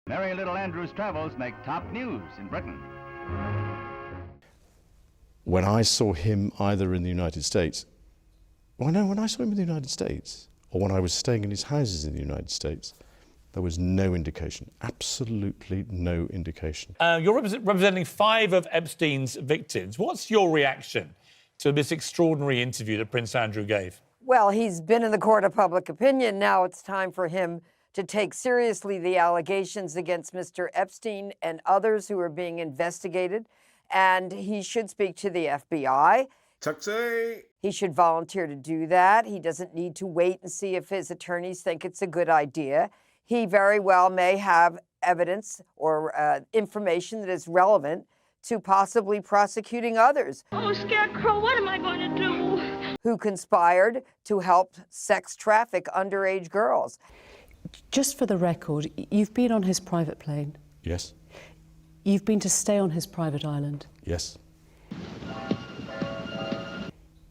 Merry Little Andrew's travels make top news in Britain. When I saw him either in the United States, when I saw him in the United States, or when I was staying in his houses in the United States, there was no indication, absolutely no indication. You're representing 5 of Epstein's victims. What's your reaction to this extraordinary interview that Prince Andrew gave? Well, he's been in the court of public opinion. Now it's time for him to take seriously the allegations against Mr. Epstein and others who are being investigated. And he should speak to the FBI. Taxi! He should volunteer to do that. He doesn't need to wait and see if his attorneys think it's a good idea. He very well may have evidence or information that is relevant to possibly prosecuting others. Oh, Scarecrow, what am I going to do? Who conspired to help sex traffic underage girls. Just for the record, you've been on his private plane. Yes. You've been to stay on his private island. Yes.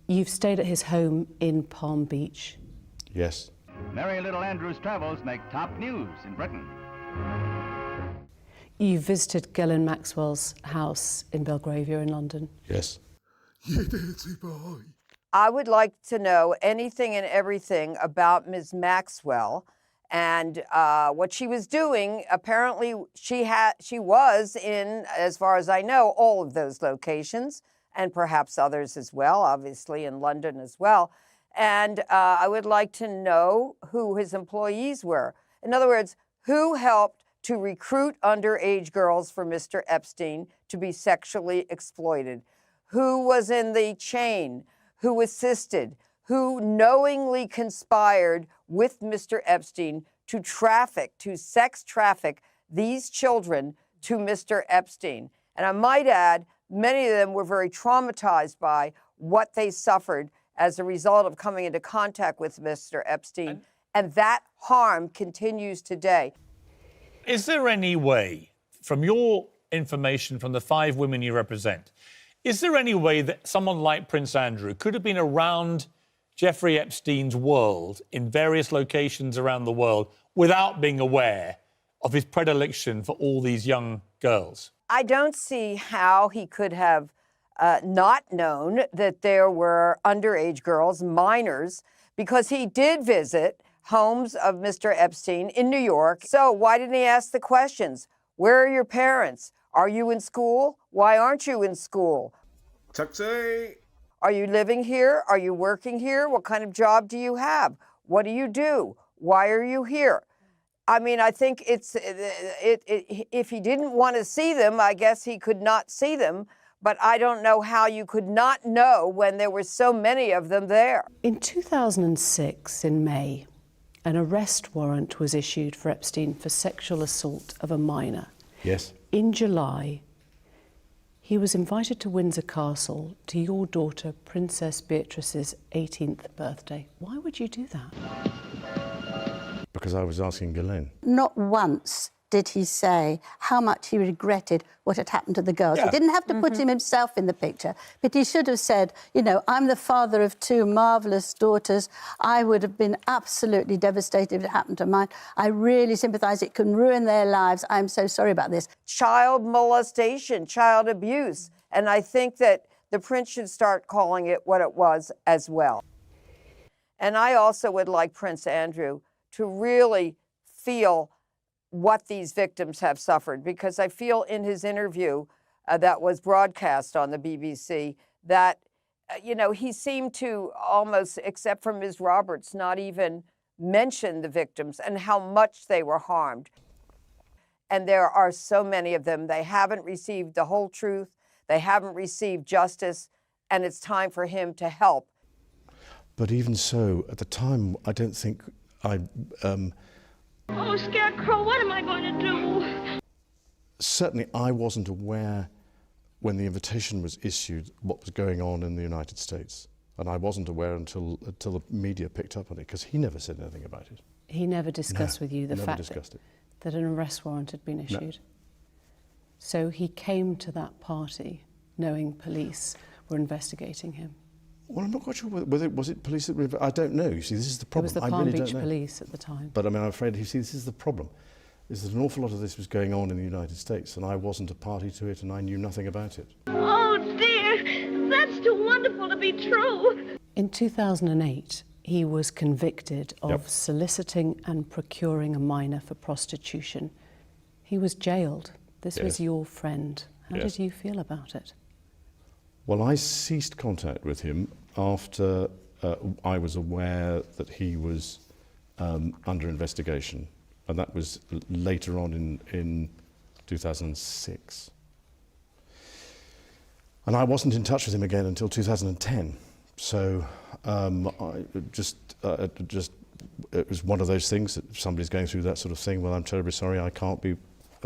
You've stayed at his home in Palm Beach. Yes. Merry Little Andrew's travels make top news in Britain. You visited Ghislaine Maxwell's house in Belgravia in London. Yes. I would like to know anything and everything about Ms. Maxwell and what she was doing. Apparently, she was in, as far as I know, all of those locations, and perhaps others as well, obviously in London as well. And I would like to know who his employees were. In other words, who helped to recruit underage girls for Mr. Epstein to be sexually exploited? Who was in the chain? Who assisted? Who knowingly conspired with Mr. Epstein to sex traffic these children to Mr. Epstein? And I might add, many of them were very traumatized by what they suffered as a result of coming into contact with Mr. Epstein. And that harm continues today. Is there any way, from your information from the 5 women you represent, is there any way that someone like Prince Andrew could have been around Jeffrey Epstein's world in various locations around the world without being aware of his predilection for all these young girls? I don't see how he could have not known that there were underage girls, minors, because he did visit homes of Mr. Epstein in New York. So why didn't he ask the questions? Where are your parents? Are you in school? Why aren't you in school? Taxi! Are you living here? Are you working here? What kind of job do you have? What do you do? Why are you here? I mean, I think if he didn't want to see them, I guess he could not see them. But I don't know how you could not know when there were so many of them there. In 2006, in May, an arrest warrant was issued for Epstein for sexual assault of a minor. Yes. In July, he was invited to Windsor Castle to your daughter, Princess Beatrice's 18th birthday. Why would you do that? Because I was asking Ghislaine. Not once did he say how much he regretted what had happened to the girls. Yeah. He didn't have to put himself in the picture, but he should have said, you know, I'm the father of 2 marvellous daughters. I would have been absolutely devastated if it happened to mine. I really sympathise. It can ruin their lives. I'm so sorry about this. Child molestation, child abuse. And I think that the prince should start calling it what it was as well. And I also would like Prince Andrew to really feel what these victims have suffered, because I feel in his interview that was broadcast on the BBC that, you know, he seemed to almost, except for Ms. Roberts, not even mention the victims and how much they were harmed. And there are so many of them. They haven't received the whole truth. They haven't received justice, and it's time for him to help. But even so, at the time, I don't think Oh, Scarecrow, what am I going to do? certainly I wasn't aware when the invitation was issued what was going on in the United States. And I wasn't aware until the media picked up on it, because he never said anything about it. He never discussed with you the never fact discussed that an arrest warrant had been issued. So he came to that party knowing police were investigating him. Well, I'm not quite sure whether was it police that I don't know. You see, this is the It problem. was the I Palm really Beach don't know. police at the time. But I mean, I'm afraid, you see, this is the problem. is that an awful lot of this was going on in the United States, and I wasn't a party to it, and I knew nothing about it. Oh, dear. That's too wonderful to be true. In 2008, he was convicted of Yep. soliciting and procuring a minor for prostitution. He was jailed. This was Yes. your friend. How Yes. did you feel about it? Well, I ceased contact with him after I was aware that he was under investigation, and that was later on in 2006. And I wasn't in touch with him again until 2010. So it was one of those things that if somebody's going through that sort of thing, well, I'm terribly sorry, I can't be.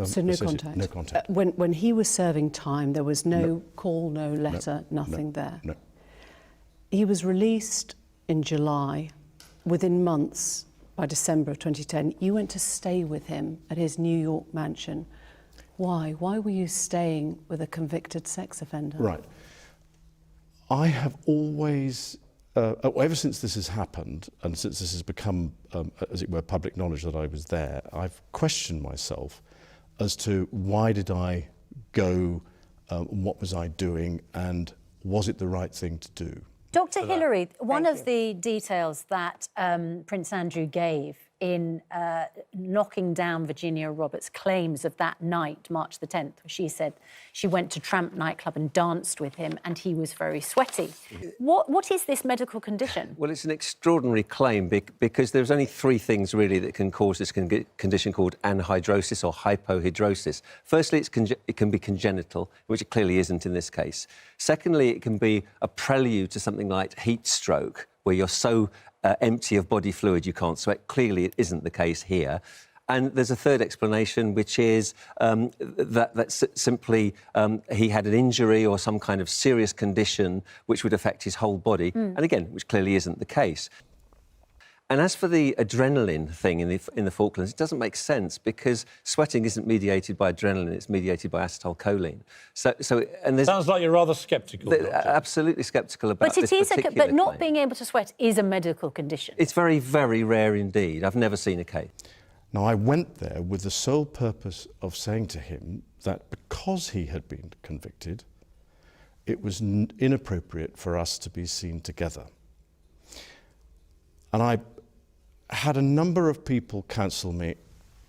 So no associated. contact? No contact. When he was serving time, there was no No. call, no letter, nothing there? No. He was released in July. Within months, by December of 2010, you went to stay with him at his New York mansion. Why? Why were you staying with a convicted sex offender? Right. I have always, ever since this has happened, and since this has become, as it were, public knowledge that I was there, I've questioned myself as to why did I go, what was I doing, and was it the right thing to do? Dr. Hillary, one of the details that Prince Andrew gave in knocking down Virginia Roberts' claims of that night, March the 10th, she said she went to Tramp nightclub and danced with him and he was very sweaty. What is this medical condition? Well, it's an extraordinary claim because there's only three things really that can cause this condition called anhidrosis or hypohidrosis. Firstly, it can be congenital, which it clearly isn't in this case. Secondly, it can be a prelude to something like heat stroke, where you're so empty of body fluid you can't sweat. Clearly, it isn't the case here. And there's a third explanation, which is that simply he had an injury or some kind of serious condition which would affect his whole body. And again, which clearly isn't the case. And as for the adrenaline thing in the Falklands, it doesn't make sense because sweating isn't mediated by adrenaline; it's mediated by acetylcholine. And there's Sounds like you're rather sceptical. absolutely sceptical about But it this is, particular but not claim. being able to sweat is a medical condition. It's very, very rare indeed. I've never seen a case. Now, I went there with the sole purpose of saying to him that because he had been convicted, it was inappropriate for us to be seen together. And I had a number of people counsel me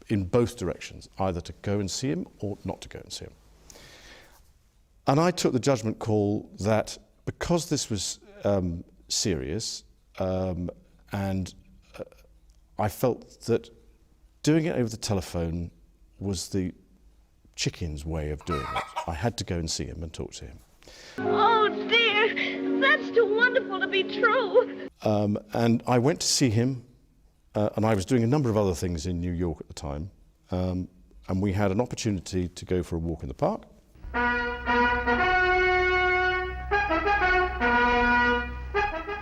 in both directions, either to go and see him or not to go and see him. And I took the judgment call that because this was serious, and I felt that doing it over the telephone was the chicken's way of doing it. I had to go and see him and talk to him. Oh, dear. That's too wonderful to be true. And I went to see him, and I was doing a number of other things in New York at the time, and we had an opportunity to go for a walk in the park.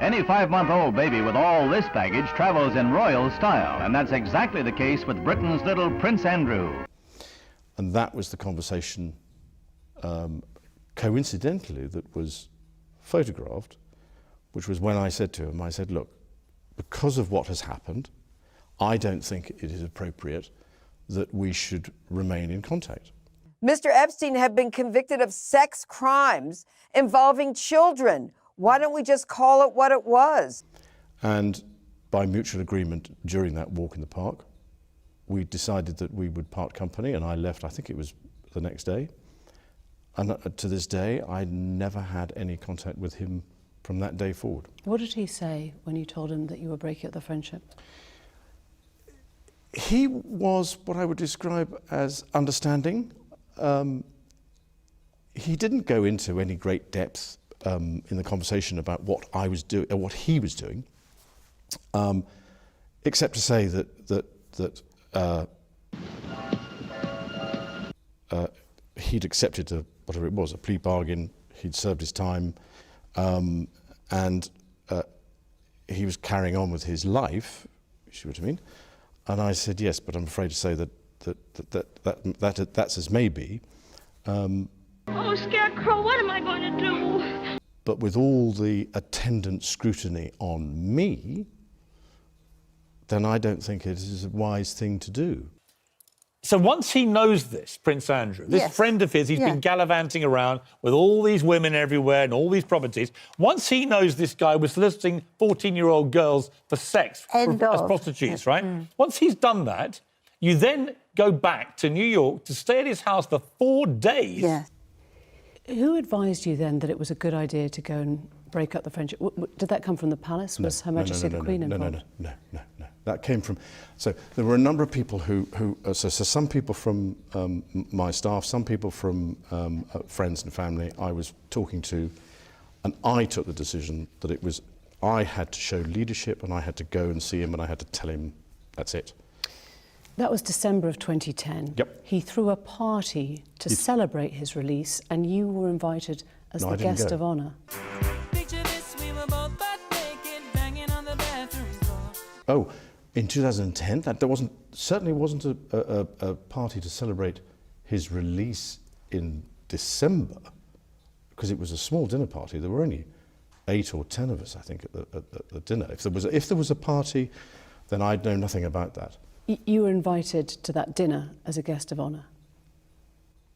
Any 5-month-old baby with all this baggage travels in royal style, and that's exactly the case with Britain's little Prince Andrew. And that was the conversation, coincidentally, that was photographed, which was when I said to him, I said, look, because of what has happened, I don't think it is appropriate that we should remain in contact. Mr. Epstein had been convicted of sex crimes involving children. Why don't we just call it what it was? And by mutual agreement during that walk in the park, we decided that we would part company, and I left, I think it was the next day. And to this day, I never had any contact with him from that day forward. What did he say when you told him that you were breaking up the friendship? He was what I would describe as understanding. He didn't go into any great depth in the conversation about what I was doing or what he was doing, except to say that he'd accepted whatever it was, a plea bargain. He'd served his time, and he was carrying on with his life. You see what I mean? And I said yes, but I'm afraid to say that's as may be. Oh, Scarecrow, what am I going to do? But with all the attendant scrutiny on me, then I don't think it is a wise thing to do. So once he knows this, Prince Andrew, this Yes. friend of his, he's Yeah. been gallivanting around with all these women everywhere and all these properties. Once he knows this guy was soliciting 14-year-old girls for sex End as of. prostitutes, right? Once he's done that, you then go back to New York to stay at his house for 4 days. Yeah. Who advised you then that it was a good idea to go and break up the friendship? Did that come from the palace? Was Her Majesty the Queen involved? No. That came from... So there were a number of people who so some people from my staff, some people from friends and family I was talking to, and I took the decision that it was... I had to show leadership and I had to go and see him and I had to tell him, that's it. That was December of 2010. Yep. He threw a party to celebrate his release, and you were invited as No, the I didn't guest go. of honour. Oh, in 2010, there certainly wasn't a party to celebrate his release in December, because it was a small dinner party. There were only 8 or 10 of us, I think, at the dinner. If there was a party, then I'd know nothing about that. You were invited to that dinner as a guest of honour.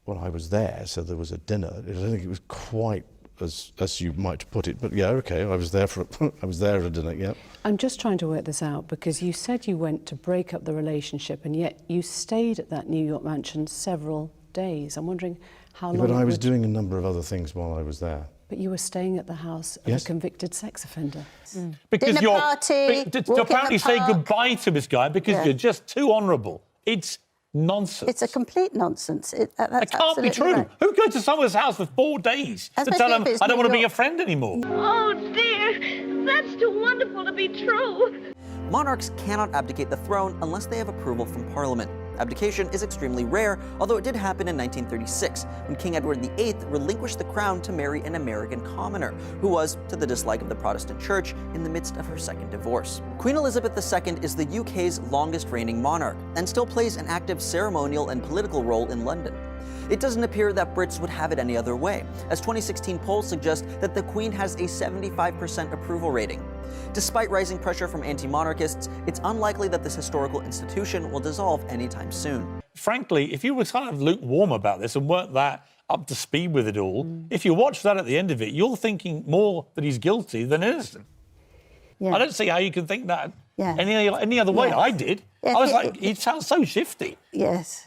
Well, I was there, so there was a dinner. I don't think it was quite as you might put it, but yeah, okay. I was there at a dinner. Yeah. I'm just trying to work this out, because you said you went to break up the relationship, and yet you stayed at that New York mansion several days. I'm wondering how long. But I was doing a number of other things while I was there. But you were staying at the house of Yes. a convicted sex offender. Because Dinner party, to walk in apparently the say park. goodbye to this guy because Yeah. you're just too honourable. It's nonsense. It's a complete nonsense. That's It can't be absolutely true. right. Who goes to someone's house for 4 days to Especially tell them, if it's I don't New want to be York. your friend anymore? Oh, dear. That's too wonderful to be true. Monarchs cannot abdicate the throne unless they have approval from Parliament. Abdication is extremely rare, although it did happen in 1936, when King Edward VIII relinquished the crown to marry an American commoner, who was, to the dislike of the Protestant Church, in the midst of her second divorce. Queen Elizabeth II is the UK's longest reigning monarch, and still plays an active ceremonial and political role in London. It doesn't appear that Brits would have it any other way, as 2016 polls suggest that the Queen has a 75% approval rating. Despite rising pressure from anti-monarchists, it's unlikely that this historical institution will dissolve anytime soon. Frankly, if you were kind of lukewarm about this and weren't that up to speed with it all, if you watch that at the end of it, you're thinking more that he's guilty than innocent. Yeah. I don't see how you can think that Yeah. any other way. Yes. I did. Yeah, I was like, he sounds so shifty. Yes.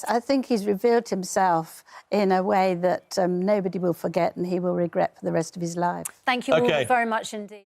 I think he's revealed himself in a way that nobody will forget and he will regret for the rest of his life. Thank you Okay. all very much indeed.